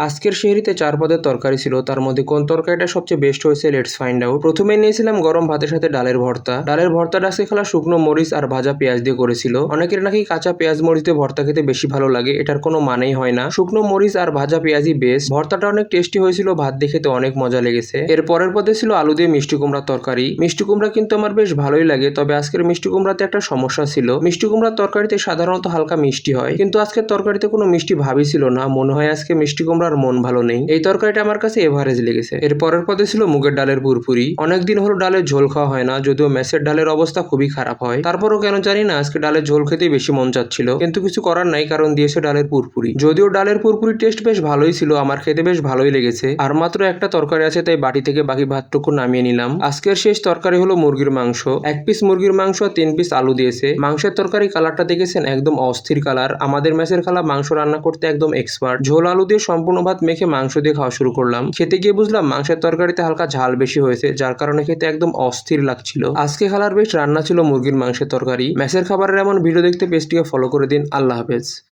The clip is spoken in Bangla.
আজকের সেহরিতে 4 পদের তরকারি ছিল, তার মধ্যে কোন তরকারিটা সবচেয়ে বেস্ট হয়েছে লেটস ফাইন্ড আউট। প্রথমে নিয়েছিলাম গরম ভাতের সাথে ডালের ভর্তা। ডালের ভর্তাটা আজকে খালা শুকনো মরিচ আর ভাজা পেঁয়াজ দিয়ে করেছিল। অনেকের নাকি কাঁচা পেঁয়াজ মরিচ দিয়ে ভর্তা খেতে বেশি ভালো লাগে, এটার কোনো মানেই হয় না। শুকনো মরিচ আর ভাজা পেঁয়াজই বেস্ট। ভর্তাটা অনেক টেস্টি হয়েছিল, ভাত দিয়ে খেতে অনেক মজা লেগেছে। এর পরের পদে ছিল আলু দিয়ে মিষ্টি কুমড়ার তরকারি। মিষ্টি কুমড়া কিন্তু আমার বেশ ভালোই লাগে, তবে আজকের মিষ্টি কুমড়াতে একটা সমস্যা ছিল। মিষ্টি কুমড়ার তরকারিতে সাধারণত হালকা মিষ্টি হয়, কিন্তু আজকের তরকারিতে কোনো মিষ্টি ভাবই ছিল না। মনে হয় আজকে মিষ্টি কুমড়ার মন ভালো নেই। এই তরকারিটা আমার কাছে এভারেজ লেগেছে। এর পরের পদে ছিল মুগের ডালের পুরপুরি। অনেকদিন হলো ডালের ঝোল খাওয়া হয় না, যদিও মেসের ডালের অবস্থা খুবই খারাপ হয়। তারপরও কেন জানি না আজকে ডালের ঝোল খেতেই বেশি মন চাচ্ছিল, কিন্তু কিছু করার নাই, কারণ দিয়েছে ডালের পুরপুরি। যদিও ডালের পুরপুরি টেস্ট বেশ ভালোই ছিল, আমার খেতে বেশ ভালোই লেগেছে। আর মাত্র একটা তরকারি আছে, তাই বাটি থেকে বাকি ভাতটুকু নামিয়ে নিলাম। আজকের শেষ তরকারি হলো মুরগির মাংস। 1 পিস মুরগির মাংস আর 3 পিস আলু দিয়েছে। মাংসের তরকারি কালারটা দেখেছেন, একদম অস্থির কালার। আমাদের মেসের খালা মাংস রান্না করতে একদম এক্সপার্ট। ঝোল আলু দিয়ে সম্পূর্ণ ভাত মেখে মাংস দিয়ে খাওয়া শুরু করলাম। খেতে গিয়ে বুঝলাম মাংসের তরকারিতে হালকা ঝাল বেশি হয়েছে, যার কারণে খেতে একদম অস্থির লাগছিল। আজকে খালার বেশ রান্না ছিল মুরগির মাংসের তরকারি। মেসের খাবারের এমন ভিডিও দেখতে পেজটিকে ফলো করে দিন। আল্লাহ হাফেজ।